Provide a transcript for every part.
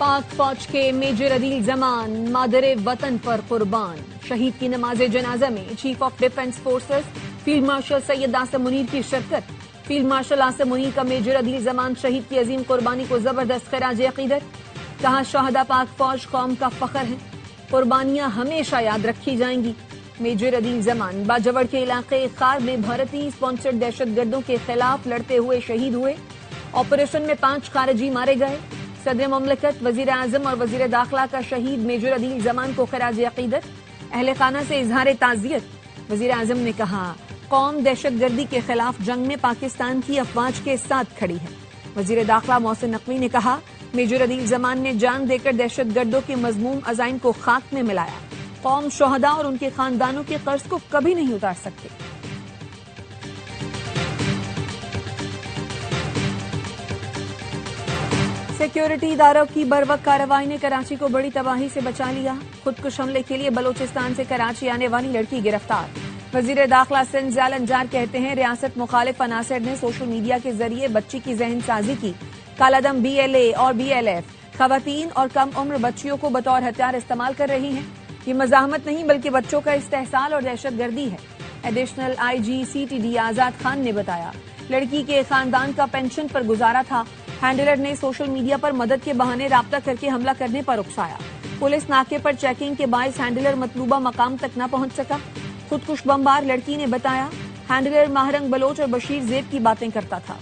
पाक फौज के मेजर अदील जमान मादरे वतन पर कुर्बान। शहीद की नमाज जनाजा में chief of defence forces field marshal Syed Asim Munir की शिरकत। फील्ड मार्शल आसिम मुनीर का मेजर अदील जमान शहीद की अजीम कुर्बानी को जबरदस्त खराज अकीदत। कहा, शहदा पाक फौज कौम का फख्र है, कुर्बानियां हमेशा याद रखी जाएंगी। मेजर अदील जमान बाजवड़ के इलाके खार में भारतीय स्पॉन्सर्ड दहशतगर्दों के खिलाफ लड़ते हुए शहीद हुए। ऑपरेशन में 5 खारिजी मारे गए। सदर ममलकत, वजीर आजम और वजीर दाखिला का शहीद मेजर अदील जमान को खराज अकीदत। अहले खाना से इजहार ताजियत। वजीर आजम ने कहा, कौम दहशतगर्दी के खिलाफ जंग में पाकिस्तान की अफवाज के साथ खड़ी है। वजीर दाखिला मोहसिन नकवी ने कहा, मेजर अदील जमान ने जान देकर दहशतगर्दों के मजमूम अजाइम को खाक में मिलाया। कौम शोहदा और उनके खानदानों के कर्ज को कभी नहीं उतार सकती। सिक्योरिटी इदारों की बरवक्त कार्रवाई ने कराची को बड़ी तबाही से बचा लिया। खुदकुश हमले के लिए बलोचिस्तान से कराची आने वाली लड़की गिरफ्तार। वजीर दाखिला सिंध ज़ियाल अंजार कहते हैं, रियासत मुखालिफ अनासर ने सोशल मीडिया के जरिए बच्ची की जहन साजी की। कालादम BLA और BLF खवातीन और कम उम्र बच्चियों को बतौर हथियार इस्तेमाल कर रही हैं। ये मजाहमत नहीं बल्कि बच्चों का इस्तेहसाल और दहशतगर्दी है। एडिशनल IG CTD आजाद खान ने बताया, लड़की के खानदान का पेंशन पर गुजारा था। हैंडलर ने सोशल मीडिया पर मदद के बहाने राब्ता करके हमला करने पर उकसाया। पुलिस नाके पर चेकिंग के बायस हैंडलर मतलूबा मकाम तक न पहुंच सका। खुदकुश बमबार लड़की ने बताया, हैंडलर महरंग बलोच और बशीर जेब की बातें करता था।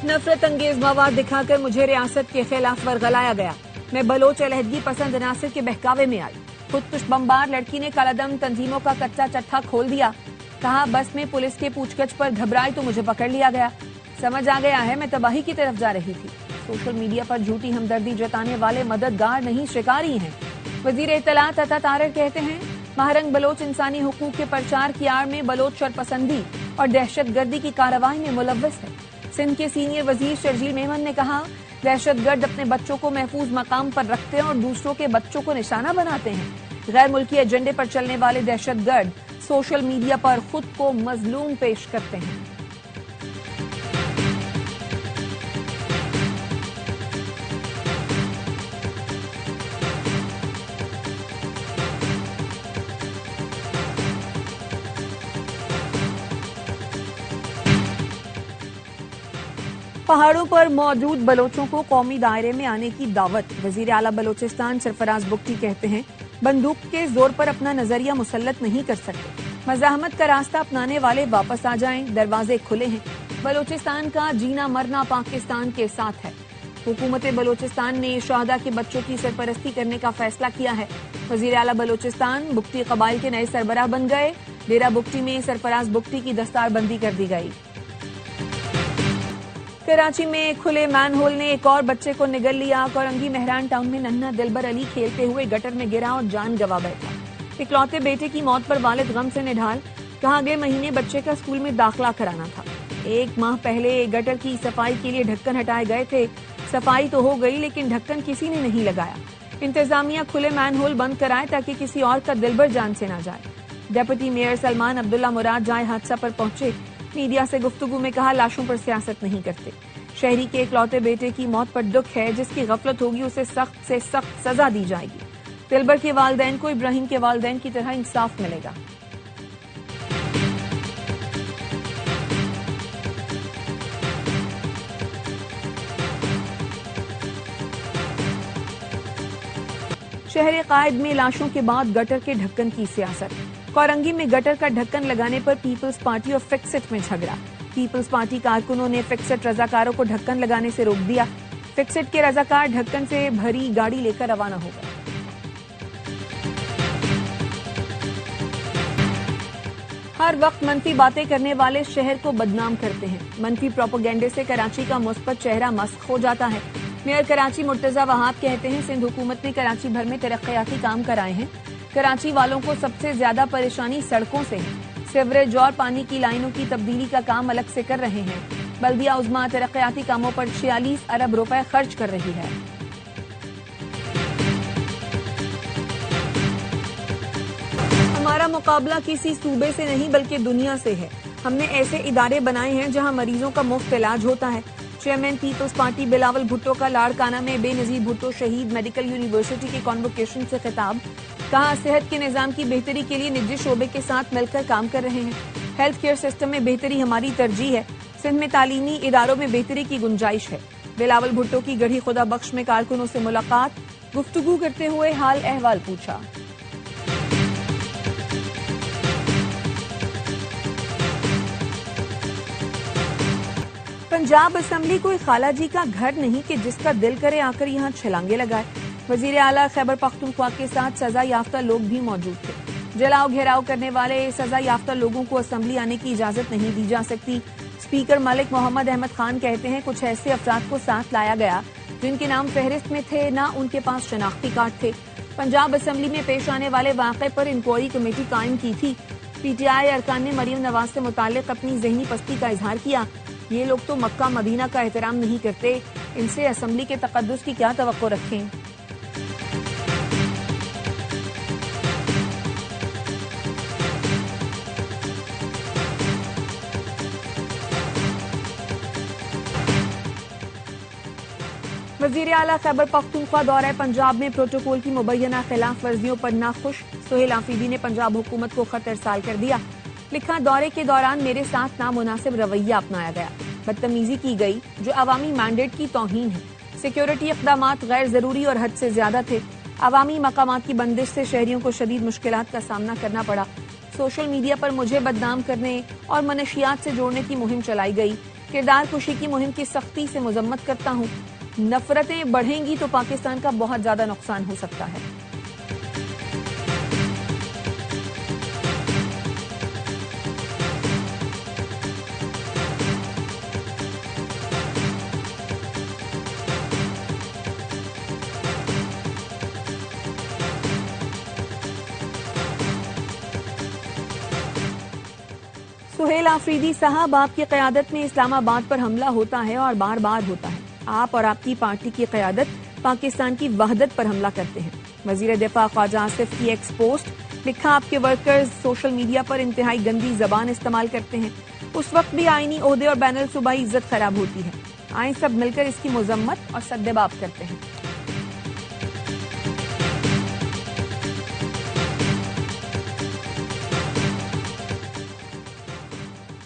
नफरत अंगेज मवाद दिखाकर मुझे रियासत के खिलाफ वर्गलाया गया। मैं बलोच अलहदगी पसंद अनासर के बहकावे में आई। खुदकुश बमबार लड़की ने कालादम तंजीमों का कच्चा चट्टा खोल दिया। कहा, बस में पुलिस के पूछगछ पर घबराई तो मुझे पकड़ लिया गया। समझ आ गया है मैं तबाही की तरफ जा रही थी। सोशल मीडिया पर झूठी हमदर्दी जताने वाले मददगार नहीं शिकारी हैं। वजीर इत्तलात अता तारर कहते हैं, महरंग बलोच इंसानी हुकूक के प्रचार की आड़ में बलोच शरपसंदी और दहशतगर्दी की कार्रवाई में मुलव्वस है। सिंध के सीनियर वजीर शर्जील मेमन ने कहा, दहशतगर्द अपने बच्चों को महफूज मकाम पर रखते हैं और दूसरों के बच्चों को निशाना बनाते हैं। गैर मुल्की एजेंडे पर चलने वाले दहशतगर्द सोशल मीडिया पर खुद को मजलूम पेश करते हैं। पहाड़ों पर मौजूद बलोचों को कौमी दायरे में आने की दावत। वजीर आला बलोचिस्तान सरफराज बुख्ती कहते हैं, बंदूक के जोर पर अपना नजरिया मुसल्लत नहीं कर सकते। मजाहमत का रास्ता अपनाने वाले वापस आ जाएं, दरवाजे खुले हैं। बलोचिस्तान का जीना मरना पाकिस्तान के साथ है। हुकूमत बलोचिस्तान ने शहदा के बच्चों की सरपरस्ती करने का फैसला किया है। वजीर आला बलोचिस्तान बुख्ती कबाइल के नए सरबराह बन गए। डेरा बुख्ती में सरफराज बुख्ती की दस्तारबंदी कर दी गई। कराची में खुले मैनहोल ने एक और बच्चे को निगल लिया। कोरंगी मेहरान टाउन में नन्हा दिलबर अली खेलते हुए गटर में गिरा और जान गंवा बैठा। इकलौते बेटे की मौत पर वालिद गम से निढाल। कहा, अगले महीने बच्चे का स्कूल में दाखिला कराना था। 1 माह पहले गटर की सफाई के लिए ढक्कन हटाए गए थे। सफाई तो हो गई लेकिन ढक्कन किसी ने नहीं लगाया। इंतजामिया खुले मैनहोल बंद कराए ताकि किसी और का दिलबर जान से न जाए। डेप्यूटी मेयर सलमान अब्दुल्ला मुराद जाए हादसा पर पहुंचे। मीडिया से गुफ्तगू में कहा, लाशों पर सियासत नहीं करते। शहरी के इकलौते बेटे की मौत पर दुख है। जिसकी गफलत होगी उसे सख्त से सख्त सजा दी जाएगी। दिलबर के वालदैन को इब्राहिम के वालदैन की तरह इंसाफ मिलेगा। शहर कायद में लाशों के बाद गटर के ढक्कन की सियासत। कोरंगी में गटर का ढक्कन लगाने पर पीपल्स पार्टी और फिक्सिट में झगड़ा। पीपल्स पार्टी कारकुनों ने फिक्सिट रजाकारों को ढक्कन लगाने से रोक दिया। फिक्सिट के रजाकार ढक्कन से भरी गाड़ी लेकर रवाना हो गए। हर वक्त मनफी बातें करने वाले शहर को बदनाम करते हैं। मनफी प्रोपेगेंडे से कराची का मुस्बत चेहरा मस्क हो जाता है। मेयर कराची मुर्तजा वहाब कहते हैं, सिंध हुकूमत ने कराची भर में तरक्याती काम कराए हैं। कराची वालों को सबसे ज्यादा परेशानी सड़कों से है। सीवरेज और पानी की लाइनों की तब्दीली का काम अलग से कर रहे हैं। बल्दिया उज़्मा तरक्याती कामों पर 46 अरब रुपए खर्च कर रही है। हमारा मुकाबला किसी सूबे से नहीं बल्कि दुनिया से है। हमने ऐसे इदारे बनाए हैं जहां मरीजों का मुफ्त इलाज होता है। चेयरमैन पीपल्स पार्टी बिलावल भुट्टो का लाड़काना में बेनजीर भुट्टो शहीद मेडिकल यूनिवर्सिटी के कॉन्वोकेशन से खिताब। कहा, सेहत के निजाम की बेहतरी के लिए निजी शोबे के साथ मिलकर काम कर रहे हैं। हेल्थ केयर सिस्टम में बेहतरी हमारी तरजीह है। सिंध में तालीमी इदारों में बेहतरी की गुंजाइश है। बिलावल भुट्टो की गढ़ी खुदा बख्श में कारकुनों से मुलाकात, गुफ्तगू करते हुए हाल अहवाल पूछा। पंजाब असेंबली कोई खालाजी का घर नहीं कि जिसका दिल करे आकर यहाँ छलांगे लगाए। वजीर आला खैबर पख्तूनख्वा के साथ सजा याफ्ता लोग भी मौजूद थे। जलाओ घेराव करने वाले सजा याफ्ता लोगों को असेंबली आने की इजाजत नहीं दी जा सकती। स्पीकर मलिक मोहम्मद अहमद खान कहते हैं, कुछ ऐसे अफराद को साथ लाया गया जिनके नाम फहरिस्त में थे, ना उनके पास शनाख्ती कार्ड थे। पंजाब असेंबली में पेश आने वाले वाक़े पर इंक्वायरी कमेटी कायम की थी। पीटीआई अरकान ने मरियम नवाज से मुताल्लिक अपनी जहनी पस्ती का इजहार किया। ये लोग तो मक्का मदीना का एहतराम नहीं करते, इनसे असेंबली के तकद्दुस की क्या तवक्को रखें। वजीर आला खैबर पख्तूनख्वा दौरे पंजाब में प्रोटोकॉल की मुबैना खिलाफ वर्जियों पर नाखुश। सुहेल आफरीदी ने पंजाब हुकूमत को खत इरसाल कर दिया। लिखा, दौरे के दौरान मेरे साथ नामुनासिब रवैया अपनाया गया, बदतमीजी की गई जो अवामी मैंडेट की तौहीन है। सिक्योरिटी इक़दामात गैर जरूरी और हद से ज्यादा थे। अवामी मकामात की बंदिश से शहरियों को शदीद मुश्किलात का सामना करना पड़ा। सोशल मीडिया पर मुझे बदनाम करने और मनशियात से जोड़ने की मुहिम चलाई गई। किरदार कुशी की मुहिम की सख्ती से मुजम्मत करता हूँ। नफरतें बढ़ेंगी तो पाकिस्तान का बहुत ज्यादा नुकसान हो सकता है। सुहेल आफरीदी साहब, आपकी क़यादत में इस्लामाबाद पर हमला होता है और बार बार होता है। आप और आपकी पार्टी की क़यादत पाकिस्तान की वहदत पर हमला करते हैं। वजीर दिफा ख्वाजा आसिफ की एक्स पोस्ट। लिखा, आपके वर्कर्स सोशल मीडिया पर इंतहाई गंदी जबान इस्तेमाल करते हैं। उस वक्त भी आईनी ओहदे और बैनुल सूबाई इज्जत खराब होती है। आए सब मिलकर इसकी मुजम्मत और सद्देबाब करते हैं।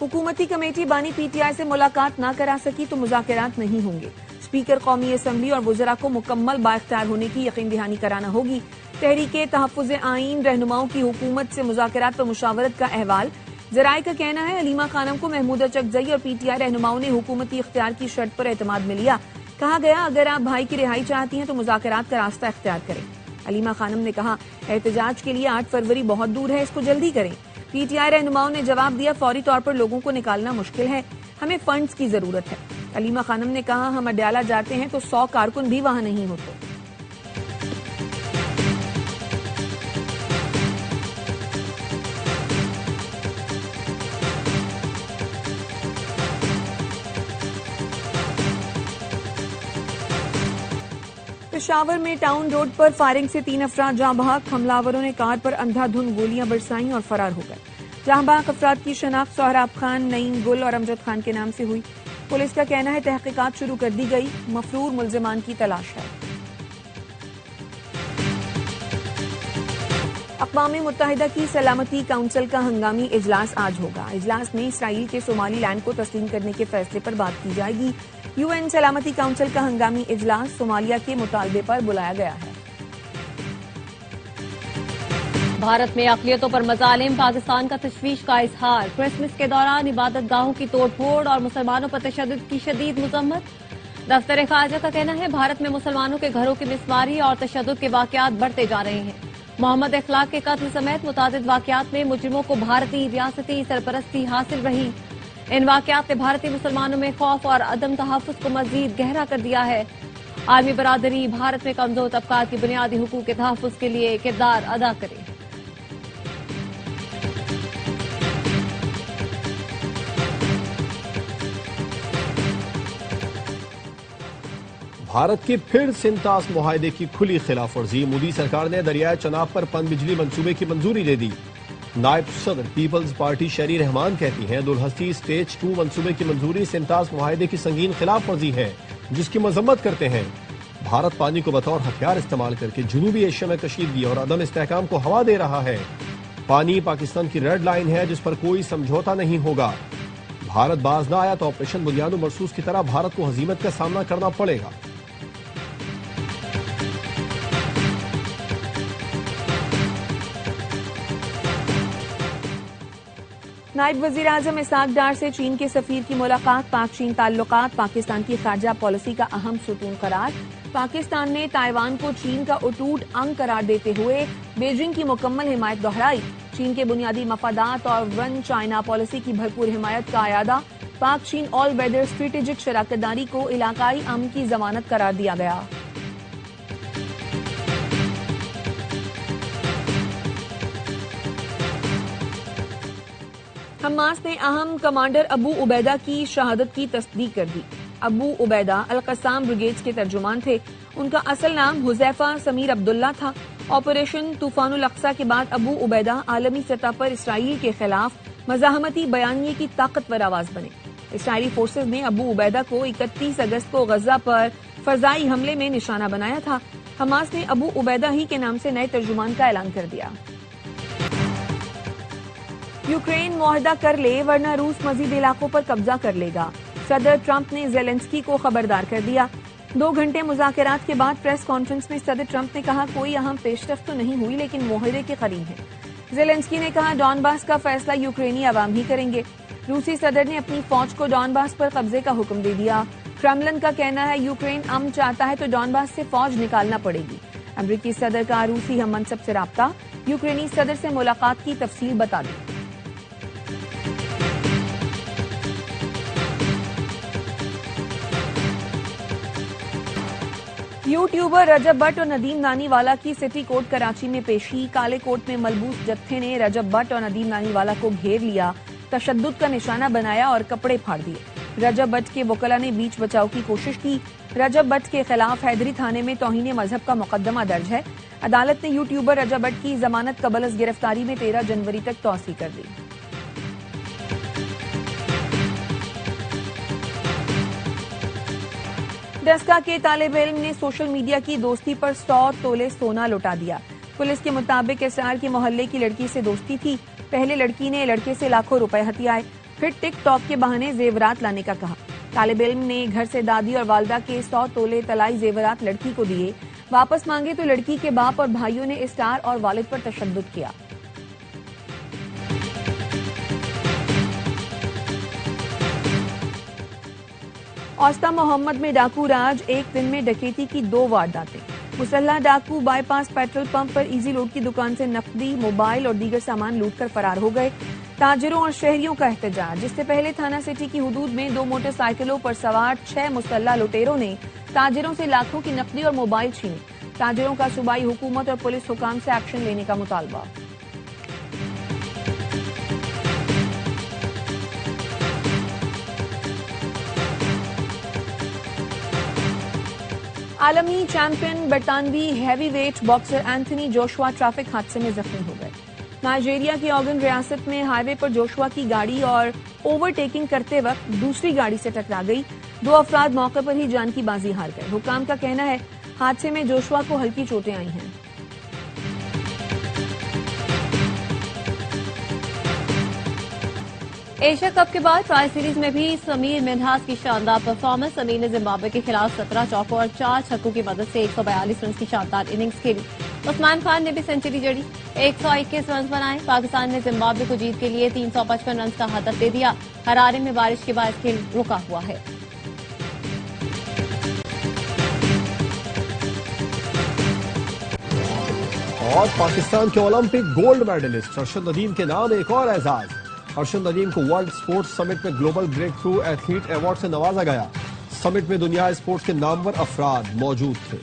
हुकूमती कमेटी बानी पीटीआई से मुलाकात ना करा सकी तो मुज़ाकरात नहीं होंगे। स्पीकर कौमी असम्बली और वज़रा को मुकम्मल बाइख्तियार होने की यकीन दहानी कराना होगी। तहरीके तहफ़्फ़ुज़ आईन रहनुमाओं की हुकूमत से मुज़ाकरात पर मुशावरत का अहवाल। ज़राए का कहना है, अलीमा खानम को महमूदा चकजई और पीटीआई रहनुमाओं ने हुकूमती इख्तियार की शर्त पर एतमाद में लिया। कहा गया, अगर आप भाई की रिहाई चाहती हैं तो मुज़ाकरात का रास्ता इख्तियार करें। अलीमा खानम ने कहा, एहतजाज के लिए 8 फरवरी बहुत दूर है, इसको जल्दी करें। पीटीआई रहनुमाओं ने जवाब दिया, फौरी तौर पर लोगों को निकालना मुश्किल है, हमें फंड्स की जरूरत है। अलीमा खानम ने कहा, हम अडयाला जाते हैं तो 100 कारकुन भी वहां नहीं होते। पेशावर में टाउन रोड पर फायरिंग से 3 अफराद जहां बहक। हमलावरों ने कार पर अंधाधुंध गोलियां बरसाई और फरार हो गए। जहां बहक अफराद की शनाख्त सोहराब खान, नईम गुल और अमजद खान के नाम से हुई। पुलिस का कहना है, तहकीकात शुरू कर दी गई, मफरूर मुल्जिमान की तलाश है। अक़वाम मुत्तहिदा की सलामती काउंसिल का हंगामी इजलास आज होगा। इजलास में इसराइल के सोमाली लैंड को तस्लीम करने के फैसले पर बात की जाएगी। यूएन सलामती काउंसिल का हंगामी इजलास सोमालिया के मुतालबे पर बुलाया गया है। भारत में अक़लियतों पर मज़ालिम, पाकिस्तान का तशवीश का इजहार। क्रिसमस के दौरान इबादत गाहों की तोड़ फोड़ और मुसलमानों पर तशद्दुद की शदीद मज़म्मत। दफ्तर ख़ारजा का कहना है, भारत में मुसलमानों के घरों की मिसमारी और तशद्दुद के वाक़यात बढ़ते जा रहे हैं। मोहम्मद इखलाक के कत्ल समेत मुतादिद वाक़यात में मुजरिमों को भारतीय रियासती सरपरस्ती हासिल रही। इन वाक़यात ने भारतीय मुसलमानों में खौफ और अदम तहफ़्फ़ुज़ को मज़ीद गहरा कर दिया है। आलमी बरादरी भारत में कमजोर तबकात की बुनियादी हुकूक के तहफ़्फ़ुज़ के लिए किरदार अदा करे। भारत की फिर सिंतास मुआहदे की खुली खिलाफ वर्जी। मोदी सरकार ने दरियाए चनाब पर पनबिजली मंसूबे की मंजूरी दे दी। नायब सदर पीपल्स पार्टी शरी रहमान कहती हैं दुलहस्ती स्टेज 2 मंसूबे की मंजूरी सिमताज मुआहदे की संगीन खिलाफ वर्जी है, जिसकी मजम्मत करते हैं। भारत पानी को बतौर हथियार इस्तेमाल करके जनूबी एशिया में कशीदगी और अदम इस्तेहकाम को हवा दे रहा है। पानी पाकिस्तान की रेड लाइन है जिस पर कोई समझौता नहीं होगा। भारत बाज न आया तो ऑपरेशन बुनियादो मरसूस की तरह भारत को हजीमत का सामना करना पड़ेगा। नायब वजीर आजम इसाक डार से चीन के सफीर की मुलाकात, पाक चीन ताल्लुकात पाकिस्तान की खारजा पॉलिसी का अहम सुतून करार। पाकिस्तान ने ताइवान को चीन का अटूट अंग करार देते हुए बीजिंग की मुकम्मल हिमायत दोहराई। चीन के बुनियादी मफादात और वन चाइना पॉलिसी की भरपूर हिमायत का अयादा। पाक चीन ऑल वेदर स्ट्रेटेजिक शराकतदारी को इलाकाई अमन की जमानत करार दिया गया। हमास ने अहम कमांडर अबू उबैदा की शहादत की तस्दीक कर दी। अबू उबैदा अल-कस्साम ब्रिगेड्स के तर्जुमान थे। उनका असल नाम हुजैफा समीर अब्दुल्ला था। ऑपरेशन तूफानुल अक्सा के बाद अबू उबैदा आलमी सतह पर इसराइल के खिलाफ मज़ाहमती बयानिए की ताकतवर आवाज बने। इसराइली फोर्सेज ने अबू उबैदा को 31 अगस्त को गजा पर फजाई हमले में निशाना बनाया था। हमास ने अबू उबैदा ही के नाम से नए तर्जुमान का ऐलान कर दिया। यूक्रेन मुआहदा कर ले वरना रूस मजीद इलाकों पर कब्जा कर लेगा। सदर ट्रंप ने जेलेंस्की को खबरदार कर दिया। 2 घंटे मुज़ाकरात के बाद प्रेस कॉन्फ्रेंस में सदर ट्रंप ने कहा कोई अहम पेशरफ्त तो नहीं हुई लेकिन मुआहदे के करीब है। जेलेंस्की ने कहा डॉनबास का फैसला यूक्रेनी अवाम ही करेंगे। रूसी सदर ने अपनी फौज को डॉनबास पर कब्जे का हुक्म दे दिया। क्रेमलिन का कहना है यूक्रेन अमन चाहता है तो डॉनबास से फौज निकालना पड़ेगी। अमरीकी सदर का रूसी हम मनसब से राब्ता, यूक्रेनी सदर से मुलाकात की तफसील बता दी। यूट्यूबर रजब भट्ट और नदीम नानीवाला की सिटी कोर्ट कराची में पेशी। काले कोट में मलबूस जत्थे ने रजब भट्ट और नदीम नानीवाला को घेर लिया, तशद्दुद का निशाना बनाया और कपड़े फाड़ दिए। रजब भट्ट के वकला ने बीच बचाव की कोशिश की। रजब भट्ट के खिलाफ हैदरी थाने में तौहीन मजहब का मुकदमा दर्ज है। अदालत ने यूट्यूबर रजब भट्ट की जमानत कबल गिरफ्तारी में 13 जनवरी तक तौसी कर दी। डस्का के तालिब इल्म ने सोशल मीडिया की दोस्ती पर 100 तोले सोना लुटा दिया। पुलिस के मुताबिक एसआर के मोहल्ले की लड़की से दोस्ती थी। पहले लड़की ने लड़के से लाखों रुपए हथियाए, फिर टिकटॉक के बहाने जेवरात लाने का कहा। तालिब इल्म ने घर से दादी और वालदा के 100 तोले तलाई जेवरात लड़की को दिए। वापस मांगे तो लड़की के बाप और भाइयों ने स्टार और वालिद पर तशद्दुद किया। औस्ता मोहम्मद में डाकू राज, एक दिन में डकैती की 2 वारदातें। मुसल्ला डाकू बाईपास पेट्रोल पंप पर इजी लोड की दुकान से नकदी, मोबाइल और दीगर सामान लूटकर फरार हो गए। ताजिरों और शहरियों का एहतजाज। जिससे पहले थाना सिटी की हुदूद में 2 मोटरसाइकिलों पर सवार 6 मुसल्ला लुटेरों ने ताजिरों से लाखों की नकदी और मोबाइल छीने। ताजिरों का सूबाई हुकूमत और पुलिस हुकाम से एक्शन लेने का मुतालबा। आलमी चैंपियन बरतानवी heavyweight boxer Anthony Joshua traffic हादसे में जख्मी हो गए। नाइजीरिया की ओगन रियासत में हाईवे पर जोशुआ की गाड़ी और ओवरटेकिंग करते वक्त दूसरी गाड़ी से टकरा गई। 2 अफराद मौके पर ही जान की बाजी हार गए। हुकाम का कहना है हादसे में जोशुआ को हल्की चोटें आई हैं। एशिया कप के बाद ट्राई सीरीज में भी समीर मिन्हास की शानदार परफॉर्मेंस। समीर ने जिम्बाब्वे के खिलाफ 17 चौकों और 4 छक्कों की मदद से 142 रन की शानदार इनिंग्स खेली। उस्मान खान ने भी सेंचुरी जड़ी, 121 रन बनाए। पाकिस्तान ने जिम्बाब्वे को जीत के लिए 355 रन का हदफ दे दिया। हरारे में बारिश के बाद खेल रुका हुआ है। और पाकिस्तान के Olympic gold medallist Arshad Nadeem के नाम एक और एजाज। अरशद नदीम को वर्ल्ड स्पोर्ट्स समिट में global breakthrough athlete award से नवाजा गया। समिट में दुनिया स्पोर्ट्स के नामवर अफराद मौजूद थे।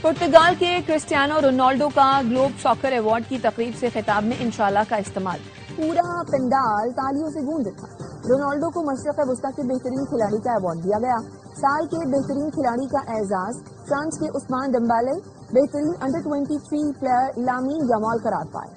पुर्तगाल के क्रिस्टियानो रोनाल्डो का ग्लोब सॉकर अवार्ड की तकरीब से खिताब में इंशाल्लाह का इस्तेमाल। पूरा पंडाल तालियों से गूंज उठा। रोनाल्डो को मशरक़ वस्ता के बेहतरीन खिलाड़ी का अवार्ड दिया गया। साल के बेहतरीन खिलाड़ी का एजाज फ्रांस के उस्मान डेम्बेले, बेहतरीन अंडर 23 प्लेयर लामीन जमाल करार पाए।